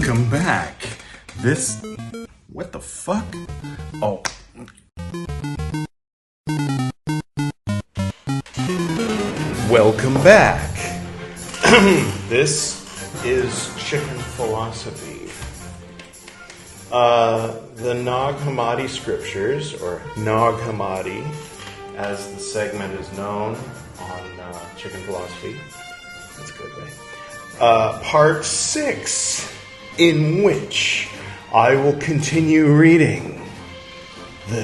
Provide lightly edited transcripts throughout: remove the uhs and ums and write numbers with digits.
Welcome back. What the fuck? Oh. Welcome back. This is Chicken Philosophy. The Nag Hammadi Scriptures, or Nag Hammadi, as the segment is known on Chicken Philosophy. That's good, right? Part 6, in which I will continue reading the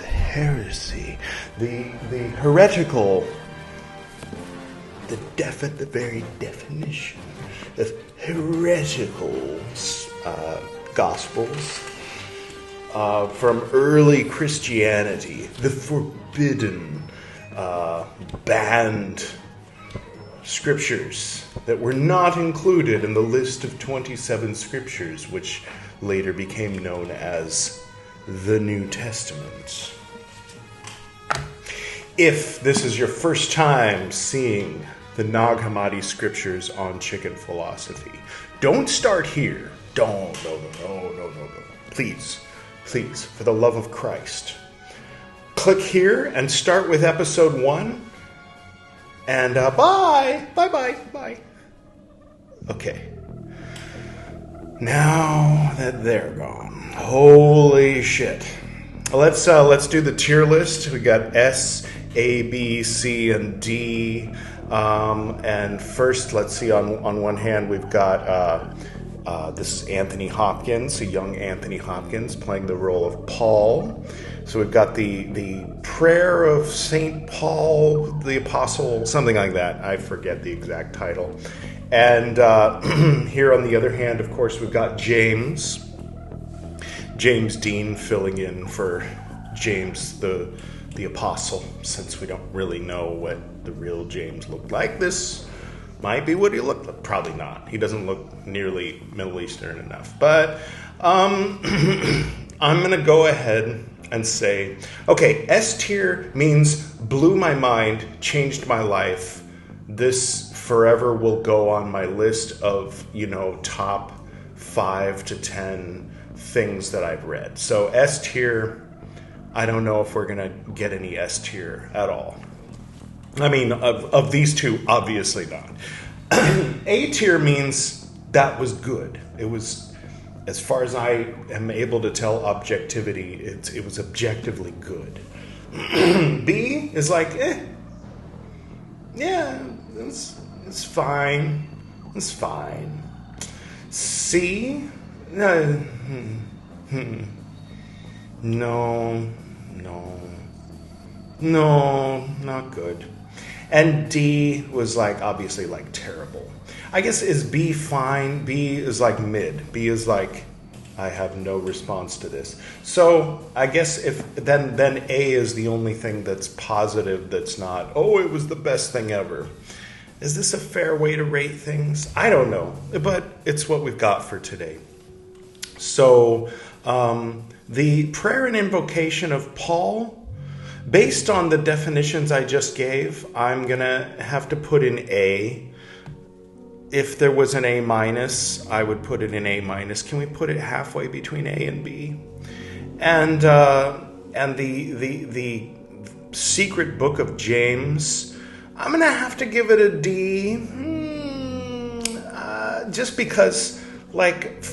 heresy, the heretical, the very definition of heretical Gospels from early Christianity, the forbidden, banned scriptures that were not included in the list of 27 scriptures, which later became known as the New Testament. If this is your first time seeing the Nag Hammadi Scriptures on Chicken Philosophy, don't start here. No. Please, for the love of Christ. Click here and start with episode 1. And bye. Okay. Now that they're gone, holy shit. Let's do the tier list. We got S, A, B, C, and D. And first, let's see. On one hand, we've got this is Anthony Hopkins, a young Anthony Hopkins, playing the role of Paul. So we've got the prayer of Saint Paul the Apostle, something like that. I forget the exact title. And here on the other hand, of course, we've got James Dean filling in for James the Apostle, since we don't really know what the real James looked like. This might be what he looked like. Probably not. He doesn't look nearly Middle Eastern enough. But I'm going to go ahead and say, okay, S tier means blew my mind, changed my life. This forever will go on my list of, top 5 to 10 things that I've read. So S tier, I don't know if we're going to get any S tier at all. I mean, of these two, obviously not. A tier means that was good. It was, as far as I am able to tell objectivity, it was objectively good. B is like, yeah, it's fine. It's fine. C, no, not good. And D was like, obviously, like terrible. I guess, is B fine? B is like mid. B is like, I have no response to this. So I guess if then A is the only thing that's positive, that's not, oh, it was the best thing ever. Is this a fair way to rate things? I don't know, but it's what we've got for today. So the prayer and invocation of Paul, based on the definitions I just gave, I'm going to have to put in A. If there was an A minus, I would put it in A minus. Can we put it halfway between A and B? And the secret book of James, I'm going to have to give it a D. Just because, like,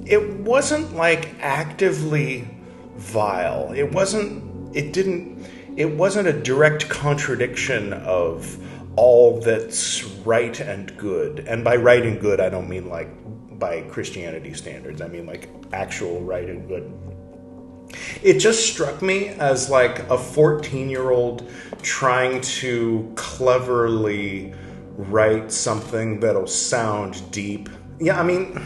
it wasn't, like, actively vile. It wasn't a direct contradiction of all that's right and good. And by right and good, I don't mean like by Christianity standards. I mean like actual right and good. It just struck me as like a 14-year-old trying to cleverly write something that'll sound deep. Yeah, I mean,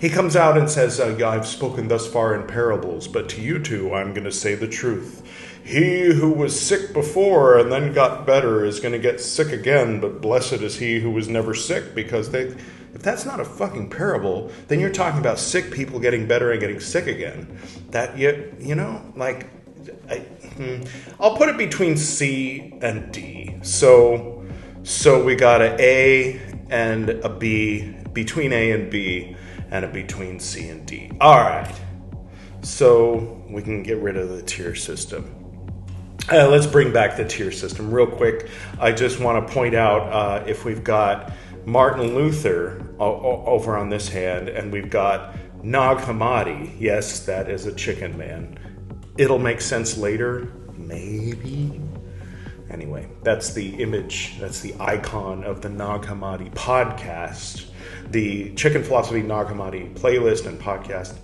he comes out and says, yeah, I've spoken thus far in parables, but to you two, I'm going to say the truth. He who was sick before and then got better is going to get sick again, but blessed is he who was never sick, because if that's not a fucking parable, then you're talking about sick people getting better and getting sick again. That, like, I'll put it between C and D. So we got an A and a B, between A and B, and a between C and D. All right. So we can get rid of the tier system. Let's bring back the tier system real quick. I just want to point out if we've got Martin Luther over on this hand, and we've got Nag Hammadi. Yes, that is a chicken man. It'll make sense later, maybe. Anyway, that's the image, that's the icon of the Nag Hammadi podcast, the Chicken Philosophy Nag Hammadi playlist and podcast.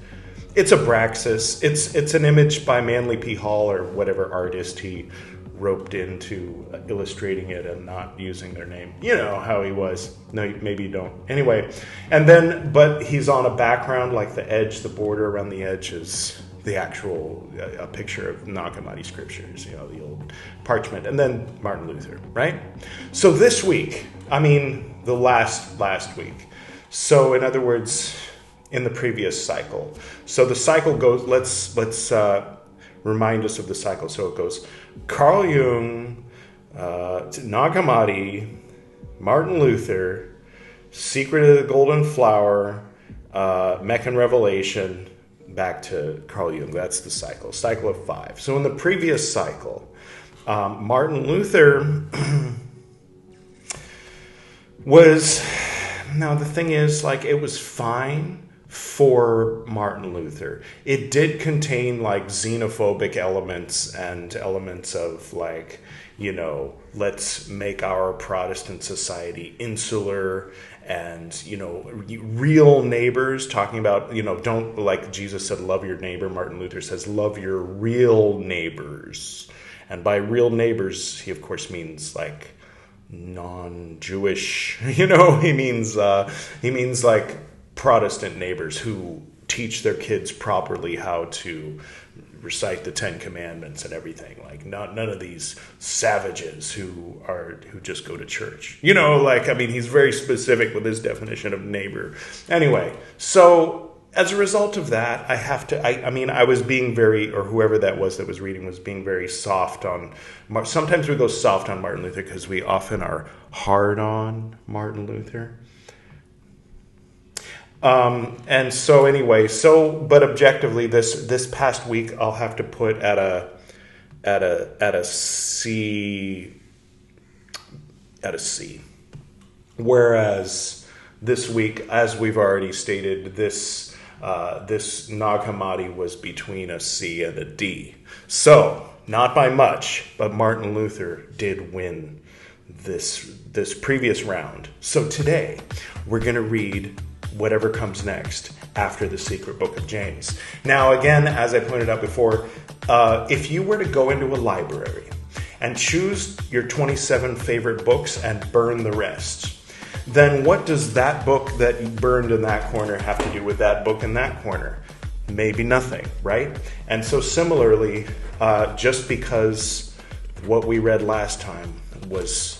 It's Abraxas. It's an image by Manly P. Hall or whatever artist he roped into illustrating it and not using their name. You know how he was. No, maybe you don't. Anyway, and then, but he's on a background like the edge, the border around the edge is the actual a picture of Nag Hammadi Scriptures, you know, the old parchment, and then Martin Luther, right? So this week, I mean, the last week. So in other words, in the previous cycle. So the cycle goes, let's remind us of the cycle. So it goes Carl Jung, Nag Hammadi, Martin Luther, Secret of the Golden Flower, Meccan Revelation, back to Carl Jung. That's the cycle of 5. So in the previous cycle, Martin Luther was, now the thing is, like, it was fine for Martin Luther. It did contain like xenophobic elements and elements of like, you know, let's make our Protestant society insular and, you know, real neighbors, talking about, you know, don't, like Jesus said, love your neighbor. Martin Luther says, love your real neighbors. And by real neighbors, he of course means like non-Jewish, you know, he means like Protestant neighbors who teach their kids properly how to recite the 10 Commandments and everything. Like none of these savages who just go to church. You know, like, I mean, he's very specific with his definition of neighbor. Anyway, so as a result of that, I was being very, or whoever that was reading was being very soft on, sometimes we go soft on Martin Luther because we often are hard on Martin Luther. And so anyway, but objectively, this past week, I'll have to put at a C, whereas this week, as we've already stated, this Nag Hammadi was between a C and a D. So not by much, but Martin Luther did win this previous round. So today we're going to read whatever comes next after the secret book of James. Now, again, as I pointed out before, if you were to go into a library and choose your 27 favorite books and burn the rest, then what does that book that you burned in that corner have to do with that book in that corner? Maybe nothing, right? And so similarly, just because what we read last time was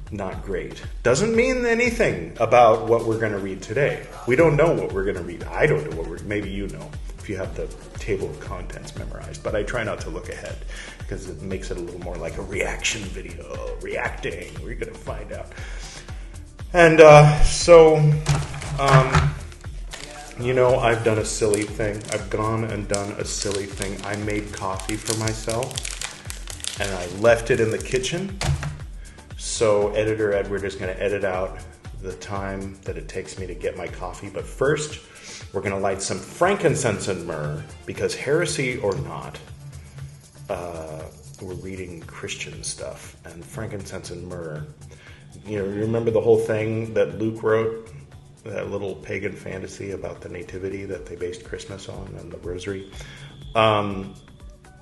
not great doesn't mean anything about what we're going to read today. We don't know what we're going to read. I don't know maybe you know if you have the table of contents memorized, but I try not to look ahead because it makes it a little more like a reaction video. Reacting, we're going to find out. And you know, I've done a silly thing. I've gone and done a silly thing. I made coffee for myself and I left it in the kitchen. So editor Edward is going to edit out the time that it takes me to get my coffee. But first, we're going to light some frankincense and myrrh, because heresy or not, we're reading Christian stuff. And frankincense and myrrh, you know, remember the whole thing that Luke wrote, that little pagan fantasy about the nativity that they based Christmas on and the rosary?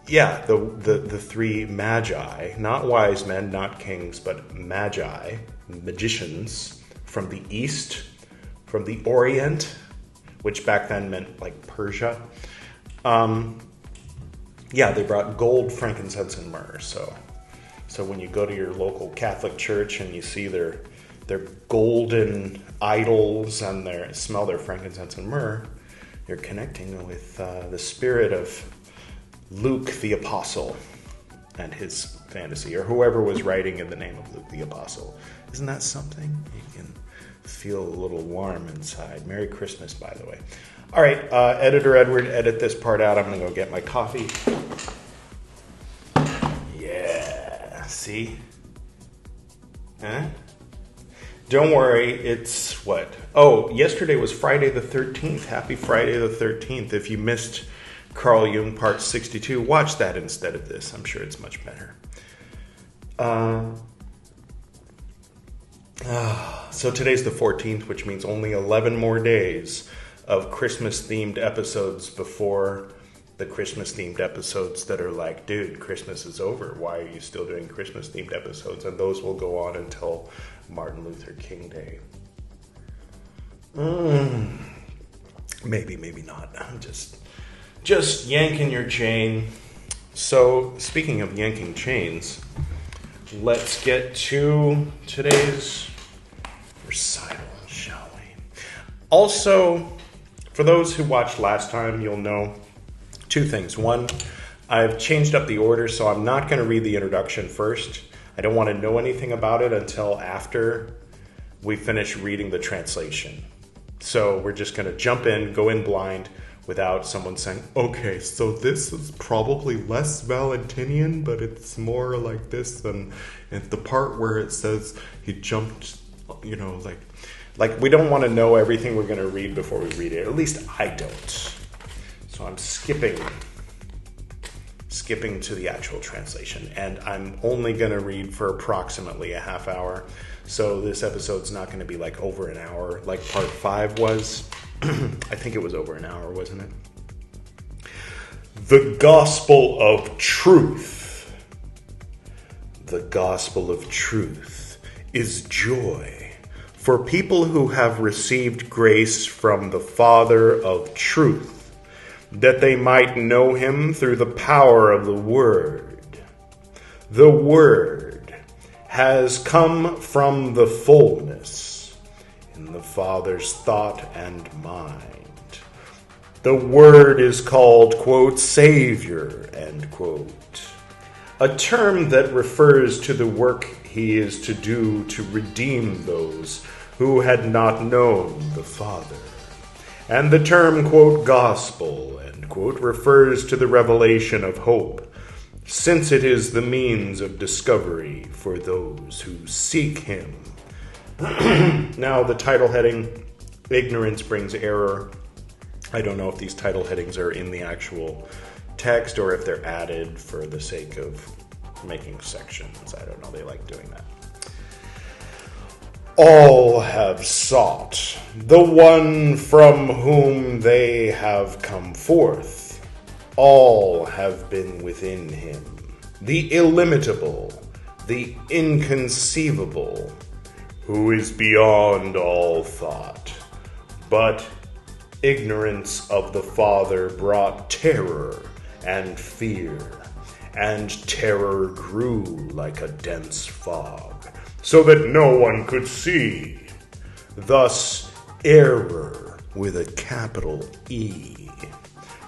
Yeah, the three magi, not wise men, not kings, but magi, magicians from the East, from the Orient, which back then meant like Persia. Yeah, they brought gold, frankincense, and myrrh. So when you go to your local Catholic church and you see their golden idols and smell their frankincense and myrrh, you're connecting with the spirit of Luke the Apostle and his fantasy, or whoever was writing in the name of Luke the Apostle. Isn't that something? You can feel a little warm inside. Merry Christmas, by the way. All right, Editor Edward, edit this part out. I'm going to go get my coffee. Yeah, see? Huh? Don't worry, it's what? Oh, yesterday was Friday the 13th. Happy Friday the 13th. If you missed Carl Jung part 62, watch that instead of this. I'm sure it's much better. So today's the 14th, which means only 11 more days of Christmas-themed episodes before the Christmas-themed episodes that are like, dude, Christmas is over. Why are you still doing Christmas-themed episodes? And those will go on until Martin Luther King Day. Maybe, maybe not. I'm just yanking your chain. So, speaking of yanking chains, let's get to today's recital, shall we? Also, for those who watched last time, you'll know two things. One, I've changed up the order, so I'm not going to read the introduction first. I don't want to know anything about it until after we finish reading the translation. So we're just going to jump in, go in blind, without someone saying, okay, so this is probably less Valentinian, but it's more like this than the part where it says he jumped, like we don't want to know everything we're going to read before we read it. At least I don't. So I'm skipping to the actual translation, and I'm only going to read for approximately a half hour. So this episode's not going to be like over an hour like part 5 was. I think it was over an hour, wasn't it? The Gospel of Truth. The Gospel of Truth is joy for people who have received grace from the Father of Truth, that they might know him through the power of the Word. The Word has come from the fullness in the Father's thought and mind. The Word is called, quote, Savior, end quote, a term that refers to the work he is to do to redeem those who had not known the Father. And the term, quote, gospel, end quote, refers to the revelation of hope, since it is the means of discovery for those who seek him. Now, the title heading, Ignorance Brings Error. I don't know if these title headings are in the actual text or if they're added for the sake of making sections. I don't know. They like doing that. All have sought the one from whom they have come forth. All have been within him. The illimitable, the inconceivable, who is beyond all thought. But ignorance of the Father brought terror and fear, and terror grew like a dense fog, so that no one could see. Thus, error, with a capital E,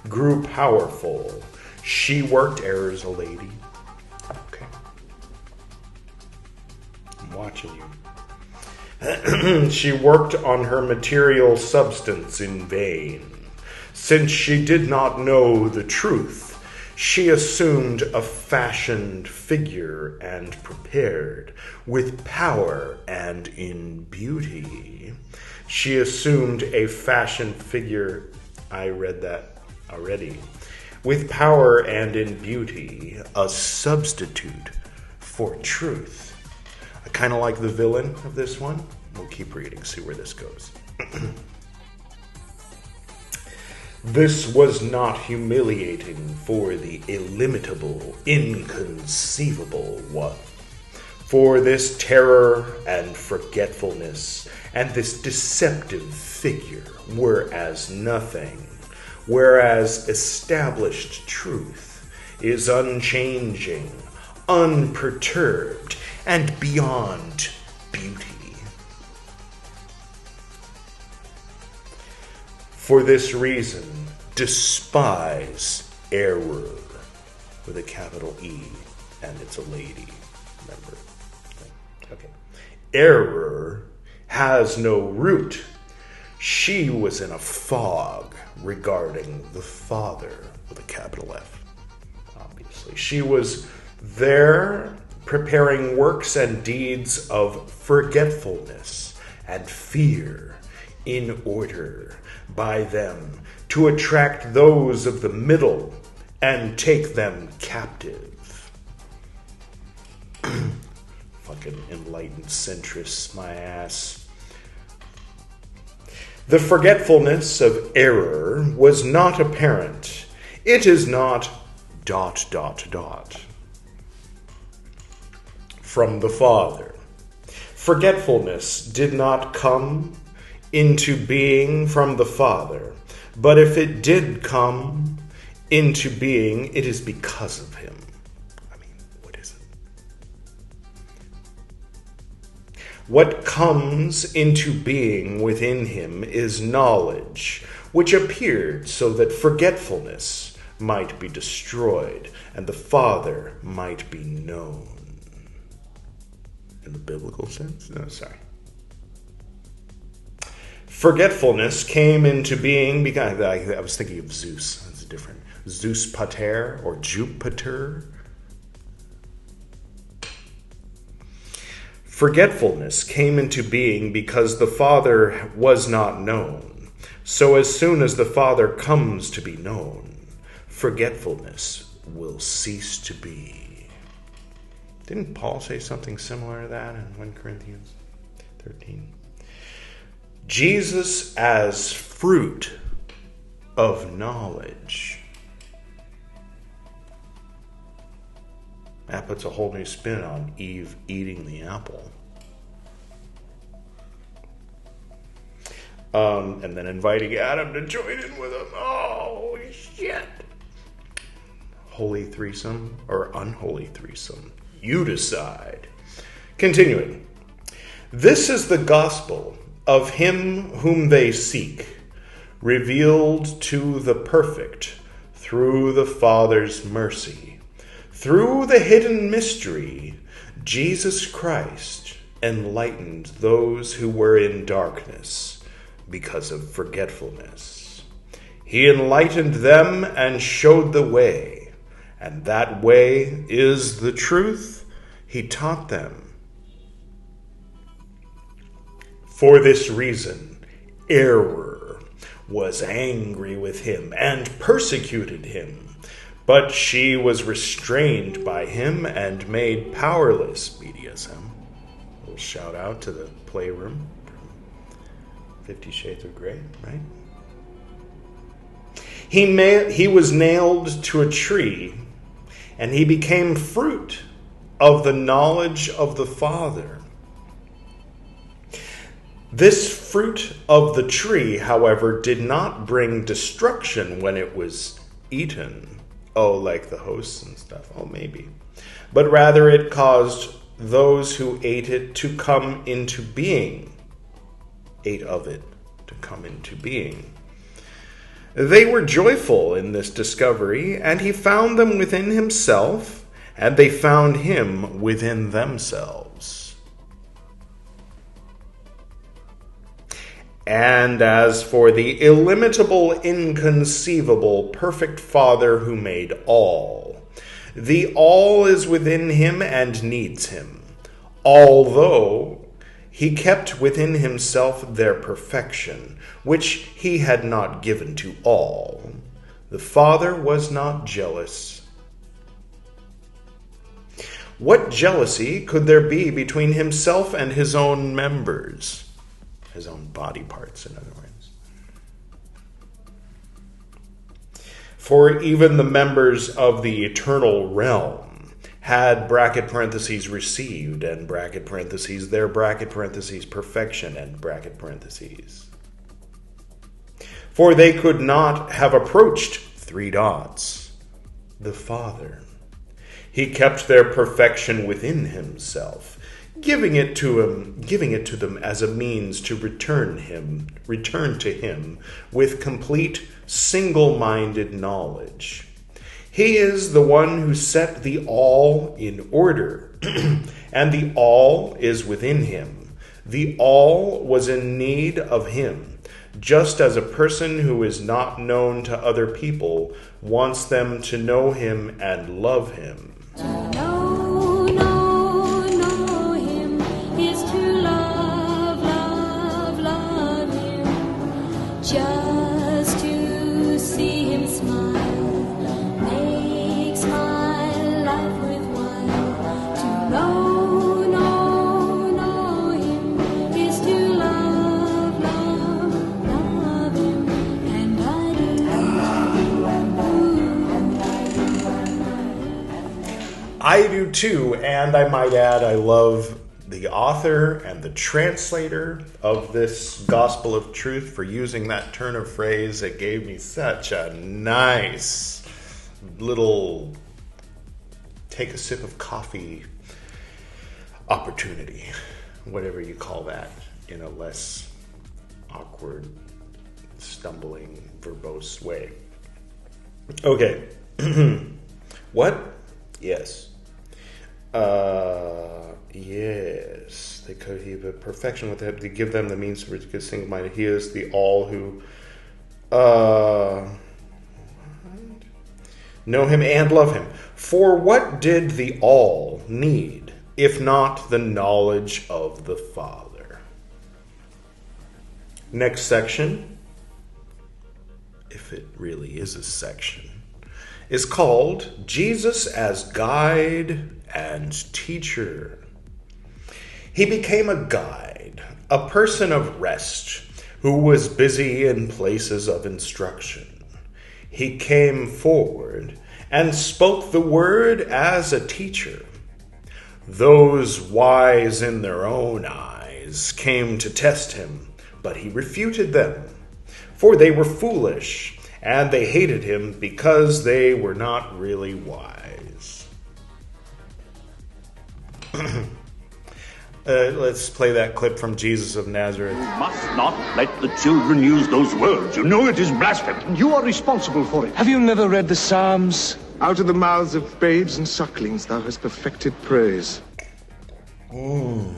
grew powerful. She worked, error's a lady. Okay. I'm watching you. She worked on her material substance in vain. Since she did not know the truth, she assumed a fashioned figure and prepared with power and in beauty. She assumed a fashioned figure, I read that already, with power and in beauty, a substitute for truth. I kind of like the villain of this one. We'll keep reading, see where this goes. This was not humiliating for the illimitable, inconceivable one. For this terror and forgetfulness and this deceptive figure were as nothing, whereas established truth is unchanging, unperturbed, and beyond beauty. For this reason, despise error, with a capital E, and it's a lady, remember? Okay. Error has no root. She was in a fog regarding the Father, with a capital F, obviously. She was there preparing works and deeds of forgetfulness and fear in order by them to attract those of the middle and take them captive. Fucking enlightened centrists, my ass. The forgetfulness of error was not apparent. It is not ... from the Father. Forgetfulness did not come into being from the Father, but if it did come into being, it is because of him. I mean, what is it? What comes into being within him is knowledge, which appeared so that forgetfulness might be destroyed and the Father might be known. In the biblical sense? No, sorry. Forgetfulness came into being because I was thinking of Zeus. That's different. Zeus Pater or Jupiter. Forgetfulness came into being because the Father was not known. So as soon as the Father comes to be known, forgetfulness will cease to be. Didn't Paul say something similar to that in 1 Corinthians 13? Jesus as fruit of knowledge. That puts a whole new spin on Eve eating the apple. And then inviting Adam to join in with him. Oh, shit. Holy threesome or unholy threesome? You decide. Continuing. This is the gospel of him whom they seek, revealed to the perfect through the Father's mercy. Through the hidden mystery, Jesus Christ enlightened those who were in darkness because of forgetfulness. He enlightened them and showed the way. And that way is the truth he taught them. For this reason, error was angry with him and persecuted him, but she was restrained by him and made powerless. BDSM. A little shout out to the Playroom from 50 Shades of Grey, right? He was nailed to a tree, and he became fruit of the knowledge of the Father. This fruit of the tree, however, did not bring destruction when it was eaten. Oh, like the hosts and stuff. Oh, maybe. But rather it caused those who ate it to come into being. Ate of it to come into being. They were joyful in this discovery, and he found them within himself, and they found him within themselves. And as for the illimitable, inconceivable, perfect Father who made all, the all is within him and needs him, although he kept within himself their perfection, which he had not given to all. The Father was not jealous. What jealousy could there be between himself and his own members? His own body parts, in other words. For even the members of the eternal realm had bracket parentheses received and bracket parentheses their bracket parentheses perfection and bracket parentheses. For they could not have approached three dots, the Father. He kept their perfection within himself, giving it to them as a means to return to him with complete single-minded knowledge. He is the one who set the all in order, and the all is within him. The all was in need of him, just as a person who is not known to other people wants them to know him and love him. Know him is to love him. Just to see him smile makes my life worthwhile. To know him is to love him, and I do. I do too, and I might add, I love the author and the translator of this Gospel of Truth for using that turn of phrase. It gave me such a nice little take a sip of coffee opportunity, whatever you call that, in a less awkward, stumbling, verbose way. Okay. What? Yes. Yes. They could have a perfection with him to give them the means for good single minded. He is the all who know him and love him. For what did the all need, if not the knowledge of the Father? Next section, if it really is a section, is called Jesus as Guide and Teacher. He became a guide, a person of rest, who was busy in places of instruction. He came forward and spoke the word as a teacher. Those wise in their own eyes came to test him, but he refuted them, for they were foolish, and they hated him because they were not really wise. Let's play that clip from Jesus of Nazareth. You must not let the children use those words. You know it is blasphemy. You are responsible for it. Have you never read the Psalms? Out of the mouths of babes and sucklings thou hast perfected praise. From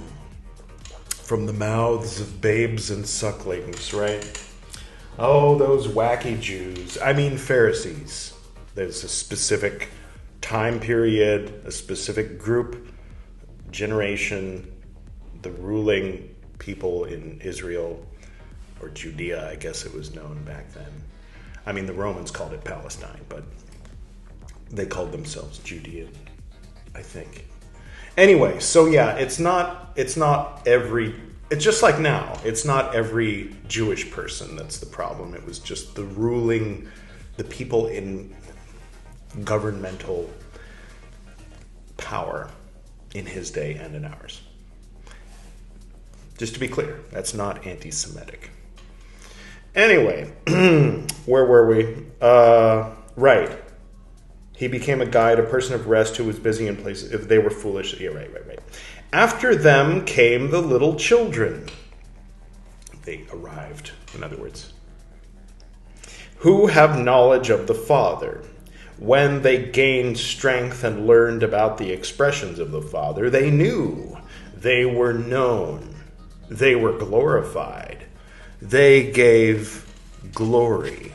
the mouths of babes and sucklings, right? Oh, those wacky Jews. I mean Pharisees. There's a specific time period, a specific group, generation, the ruling people in Israel, or Judea, I guess it was known back then. I mean, the Romans called it Palestine, but they called themselves Judean, I think. Anyway, so yeah, it's not every, it's just like now, it's not every Jewish person that's the problem. It was just the people in governmental power in his day and in ours. Just to be clear, that's not anti-Semitic. Anyway, where were we? Right. He became a guide, a person of rest who was busy in places. If they were foolish. Yeah, right. After them came the little children. They arrived, in other words. Who have knowledge of the Father. When they gained strength and learned about the expressions of the Father, they knew, they were known, they were glorified, they gave glory.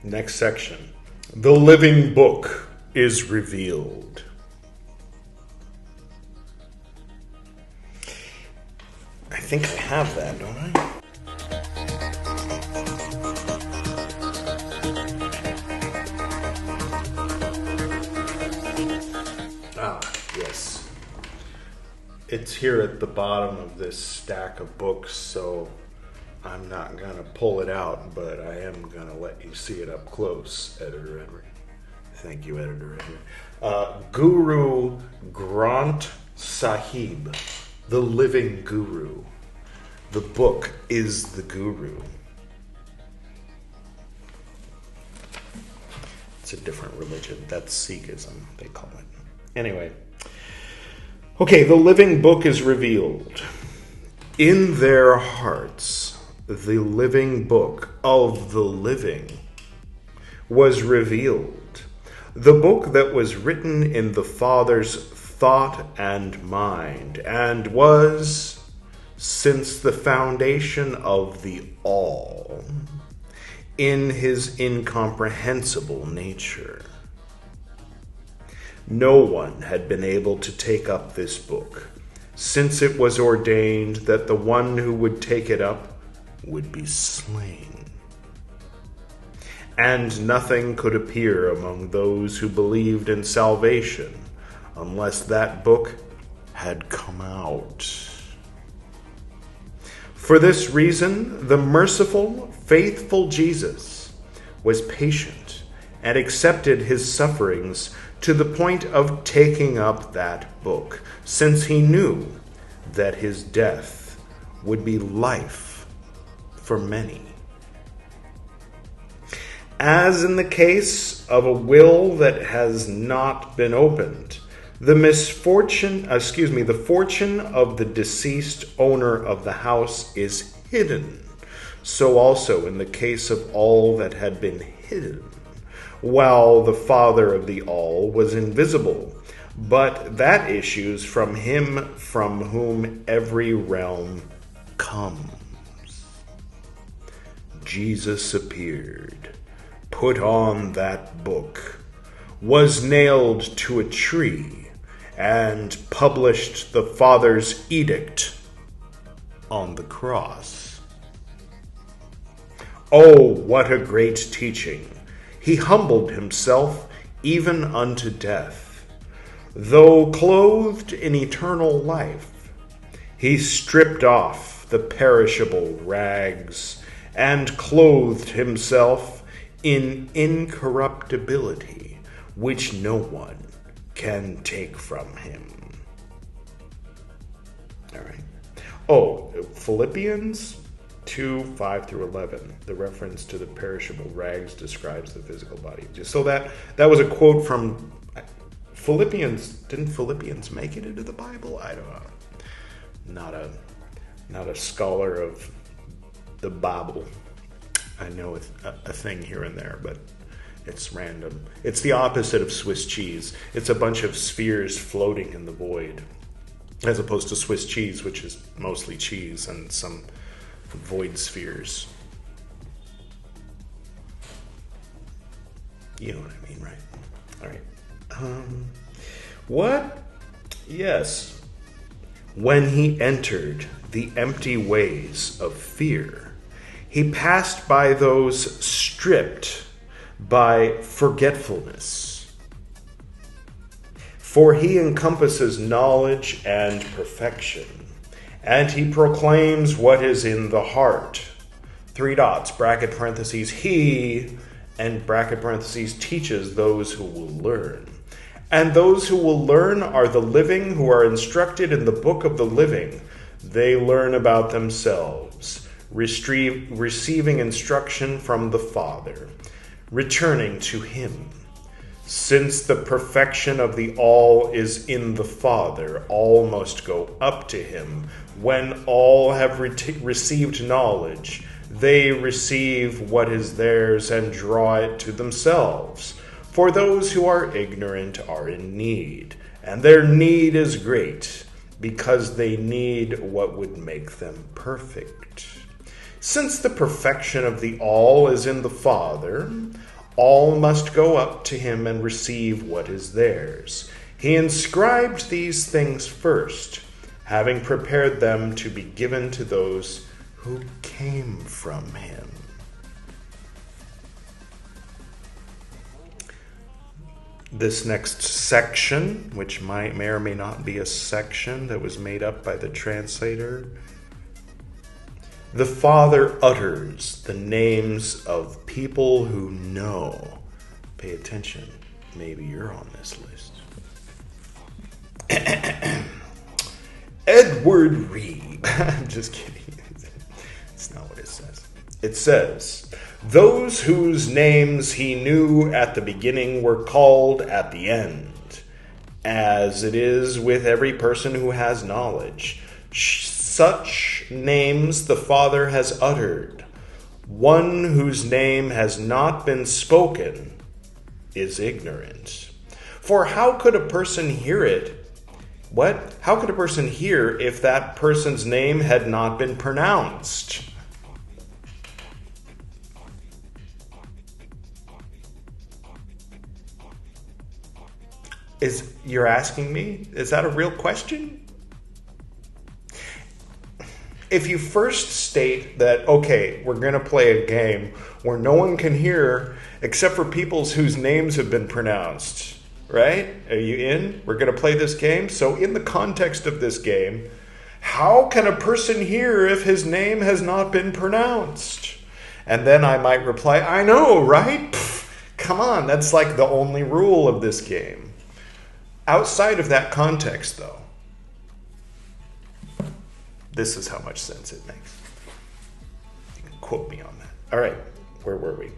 Next section. The living book is revealed. I think I have that, don't I? Yes. It's here at the bottom of this stack of books, so I'm not going to pull it out, but I am going to let you see it up close, Editor Edward. Thank you, Editor Edward. Guru Granth Sahib, the living guru. The book is the guru. It's a different religion. That's Sikhism, they call it. Anyway. Okay, the living book is revealed. In their hearts, the living book of the living was revealed. The book that was written in the Father's thought and mind, and was, since the foundation of the all, in his incomprehensible nature. No one had been able to take up this book, since it was ordained that the one who would take it up would be slain. And nothing could appear among those who believed in salvation unless that book had come out. For this reason, the merciful, faithful Jesus was patient and accepted his sufferings to the point of taking up that book, since he knew that his death would be life for many. As in the case of a will that has not been opened, the fortune of the deceased owner of the house is hidden. So also in the case of all that had been hidden, while the Father of the all was invisible, but that issues from him from whom every realm comes. Jesus appeared, put on that book, was nailed to a tree, and published the Father's edict on the cross. Oh, what a great teaching! He humbled himself even unto death. Though clothed in eternal life, he stripped off the perishable rags and clothed himself in incorruptibility, which no one can take from him. All right. Oh, Philippians 2:5-11. The reference to the perishable rags describes the physical body. So that was a quote from Philippians. Didn't Philippians make it into the Bible? I don't know. Not a scholar of the Bible. I know a thing here and there, but it's random. It's the opposite of Swiss cheese. It's a bunch of spheres floating in the void, as opposed to Swiss cheese, which is mostly cheese and some void spheres. You know what I mean, right? All right. What? Yes. When he entered the empty ways of fear, he passed by those stripped by forgetfulness. For he encompasses knowledge and perfection, and he proclaims what is in the heart. 3 dots, bracket parentheses, he, and bracket parentheses, teaches those who will learn. And those who will learn are the living who are instructed in the book of the living. They learn about themselves, receiving instruction from the Father, returning to him. Since the perfection of the all is in the Father, all must go up to him. When all have received knowledge, they receive what is theirs and draw it to themselves. For those who are ignorant are in need, and their need is great, because they need what would make them perfect. Since the perfection of the all is in the Father, all must go up to him and receive what is theirs. He inscribed these things first, having prepared them to be given to those who came from him. This next section, which may or may not be a section that was made up by the translator, the Father utters the names of people who know. Pay attention. Maybe you're on this list. Edward Reed. I'm just kidding. It's not what it says. It says, those whose names he knew at the beginning were called at the end, as it is with every person who has knowledge. Such names the Father has uttered. One whose name has not been spoken is ignorant. For how could a person hear it What? How could a person hear if that person's name had not been pronounced? You're asking me? Is that a real question? If you first state that, okay, we're going to play a game where no one can hear except for people's whose names have been pronounced, right? Are you in? We're going to play this game. So in the context of this game, how can a person hear if his name has not been pronounced? And then I might reply, I know, right? Pfft, come on, that's like the only rule of this game. Outside of that context, though, this is how much sense it makes. You can quote me on that. All right, where were we?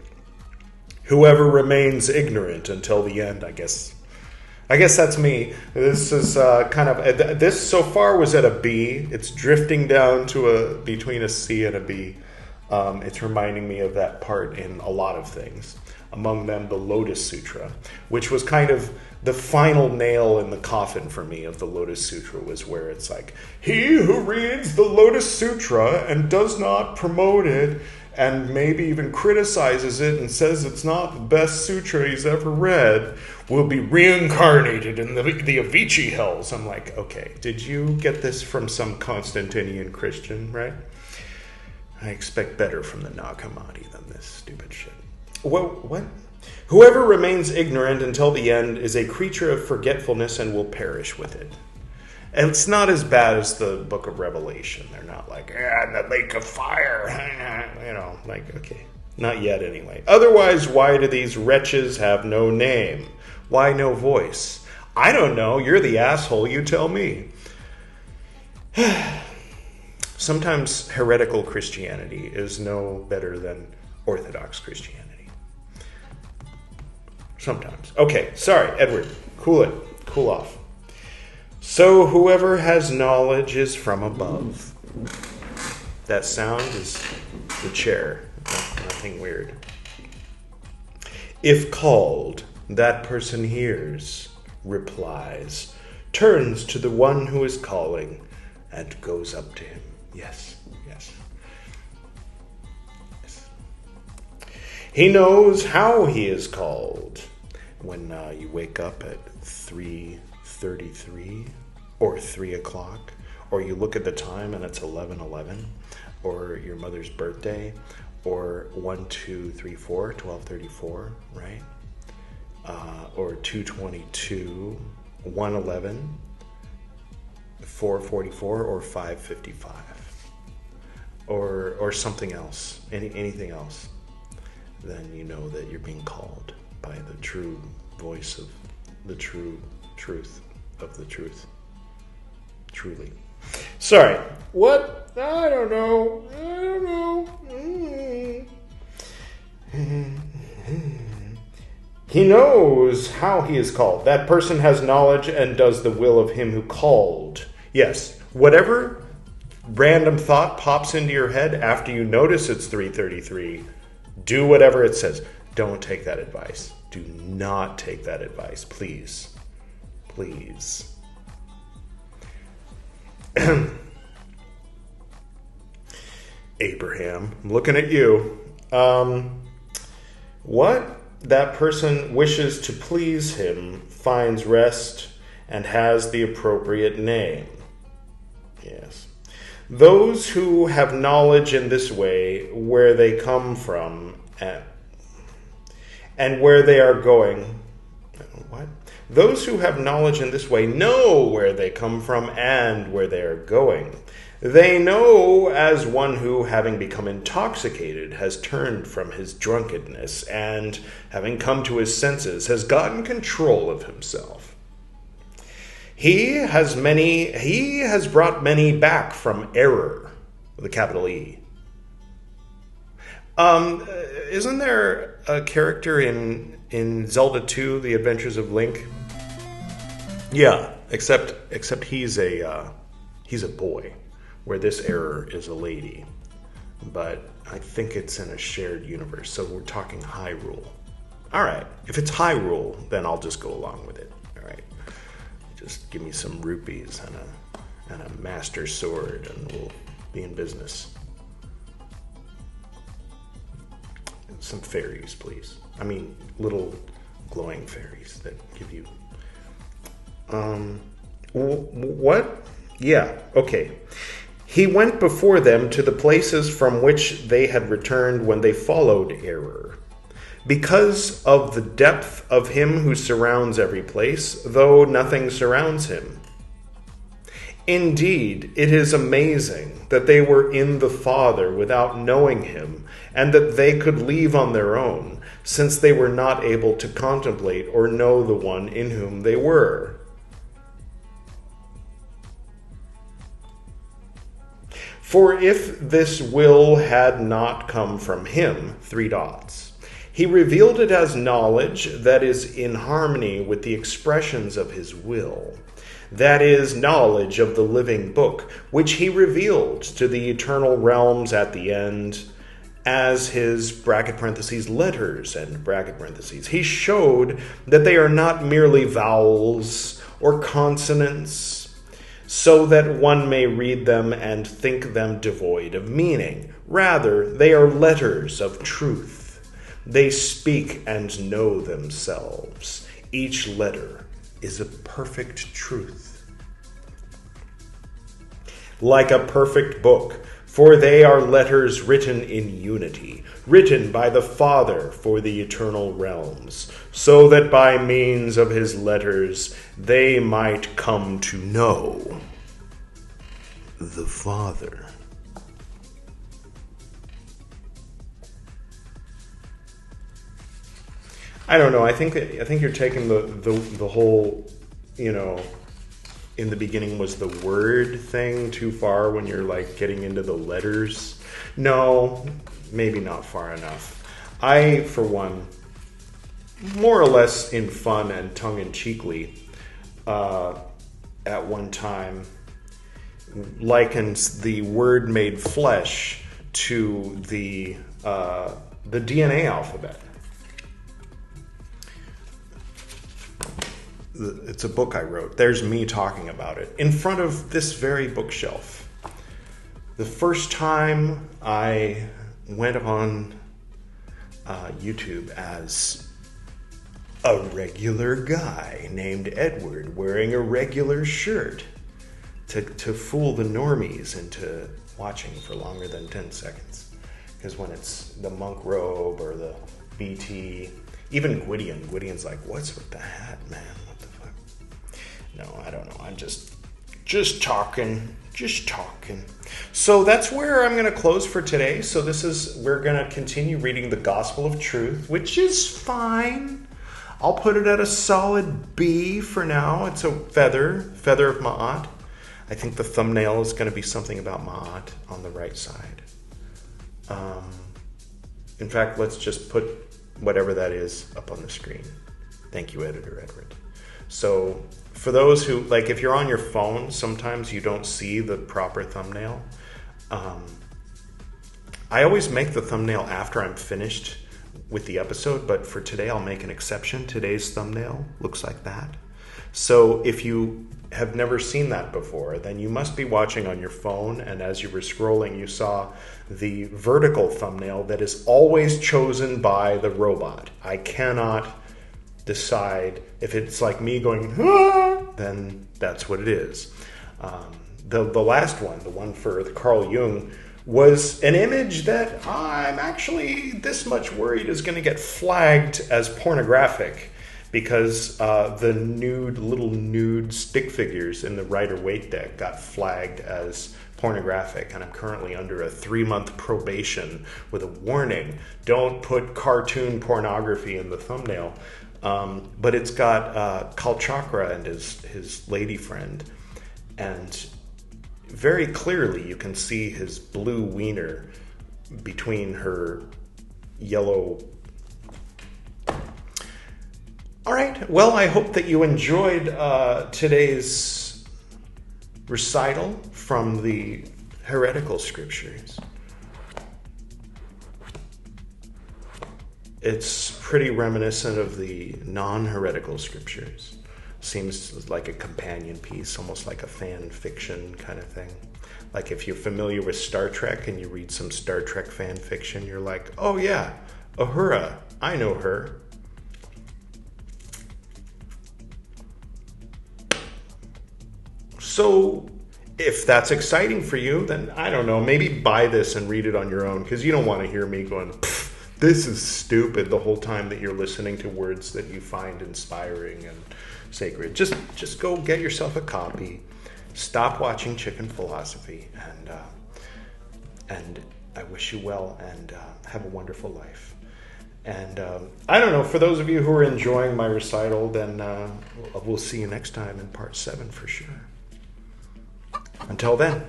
Whoever remains ignorant until the end, I guess that's me. This is this so far was at a B. It's drifting down to between a C and a B. It's reminding me of that part in a lot of things. Among them, the Lotus Sutra, which was kind of the final nail in the coffin for me of the Lotus Sutra, was where it's like, he who reads the Lotus Sutra and does not promote it and maybe even criticizes it and says it's not the best sutra he's ever read will be reincarnated in the Avicii hells. I'm like, okay, did you get this from some Constantinian Christian, right? I expect better from the Nag Hammadi than this stupid shit. What? Whoever remains ignorant until the end is a creature of forgetfulness and will perish with it. And it's not as bad as the book of Revelation. They're not like, in the lake of fire. Okay. Not yet, anyway. Otherwise, why do these wretches have no name? Why no voice? I don't know. You're the asshole. You tell me. Sometimes heretical Christianity is no better than Orthodox Christianity. Sometimes. Okay, sorry, Edward. Cool it. Cool off. So whoever has knowledge is from above. That sound is the chair. Nothing weird. If called, that person hears, replies, turns to the one who is calling, and goes up to him. Yes. He knows how he is called. When you wake up at 3:33 or 3 o'clock, or you look at the time and it's 11:11, or your mother's birthday, or 12:34, right? Or 2:22, 1:11, 4:44, or 5:55, or something else, anything else, then you know that you're being called by the true voice of the true truth of the truth. Truly. Sorry. What? I don't know. He knows how he is called. That person has knowledge and does the will of him who called. Yes. Whatever random thought pops into your head after you notice it's 3:33, do whatever it says. Don't take that advice. Do not take that advice, please. Please. Abraham, I'm looking at you. What? That person wishes to please him, finds rest, and has the appropriate name. Yes. Those who have knowledge in this way, where they come from, and where they are going. What? Those who have knowledge in this way know where they come from and where they are going. They know as one who, having become intoxicated, has turned from his drunkenness and, having come to his senses, has gotten control of himself. He has brought many back from error, with a capital E. Isn't there a character in Zelda 2, The Adventures of Link? Yeah, except he's a boy, where this error is a lady. But I think it's in a shared universe, so we're talking Hyrule. All right, if it's Hyrule, then I'll just go along with it. All right, Just give me some rupees and a master sword, and we'll be in business. Some fairies, please. I mean, little glowing fairies that give you... What? Yeah, okay. He went before them to the places from which they had returned when they followed error. Because of the depth of him who surrounds every place, though nothing surrounds him. Indeed, it is amazing that they were in the Father without knowing him, and that they could leave on their own, since they were not able to contemplate or know the one in whom they were. For if this will had not come from him, he revealed it as knowledge that is in harmony with the expressions of his will. That is, knowledge of the living book, which he revealed to the eternal realms at the end as his (letters) He showed that they are not merely vowels or consonants, so that one may read them and think them devoid of meaning. Rather, they are letters of truth. They speak and know themselves. Each letter is a perfect truth. Like a perfect book, for they are letters written in unity, written by the Father for the eternal realms, so that by means of his letters they might come to know the Father. I don't know. I think you're taking the whole, in the beginning was the word thing too far when you're like getting into the letters. No, maybe not far enough. I, for one, more or less in fun and tongue-in-cheekly, at one time, likens the Word made flesh to the DNA alphabet. It's a book I wrote. There's me talking about it in front of this very bookshelf. The first time I went on YouTube as a regular guy named Edward wearing a regular shirt to fool the normies into watching for longer than 10 seconds. Because when it's the monk robe or the BT, even Gwydion's like, what's with the hat, man? What the fuck? No, I don't know. I'm just talking. So that's where I'm going to close for today. So we're going to continue reading the Gospel of Truth, which is fine. I'll put it at a solid B for now. It's a feather of Ma'at. I think the thumbnail is going to be something about Ma'at on the right side. In fact, let's just put whatever that is up on the screen. Thank you, Editor Edward. So for those who, like, if you're on your phone, sometimes you don't see the proper thumbnail. I always make the thumbnail after I'm finished with the episode, but for today I'll make an exception. Today's thumbnail looks like that. So if you have never seen that before, then you must be watching on your phone, and as you were scrolling, you saw the vertical thumbnail that is always chosen by the robot. I cannot decide if it's like me going, then that's what it is. The last one, the one for Carl Jung, was an image that I'm actually this much worried is going to get flagged as pornographic, because the little nude stick figures in the Rider-Waite deck got flagged as pornographic, and I'm currently under a 3-month probation with a warning: don't put cartoon pornography in the thumbnail. But it's got Kalchakra and his lady friend, and very clearly you can see his blue wiener between her yellow. All right, well, I hope that you enjoyed today's recital from the heretical scriptures. It's pretty reminiscent of the non-heretical scriptures. seems like a companion piece, almost like a fan fiction kind of thing. Like if you're familiar with Star Trek and you read some Star Trek fan fiction, you're like, oh yeah, Uhura, I know her. So if that's exciting for you, then I don't know, maybe buy this and read it on your own, because you don't want to hear me going, this is stupid the whole time that you're listening to words that you find inspiring and sacred. Just go get yourself a copy. Stop watching Chicken Philosophy, and I wish you well, and have a wonderful life. And I don't know, for those of you who are enjoying my recital, then we'll see you next time in part 7 for sure. Until then.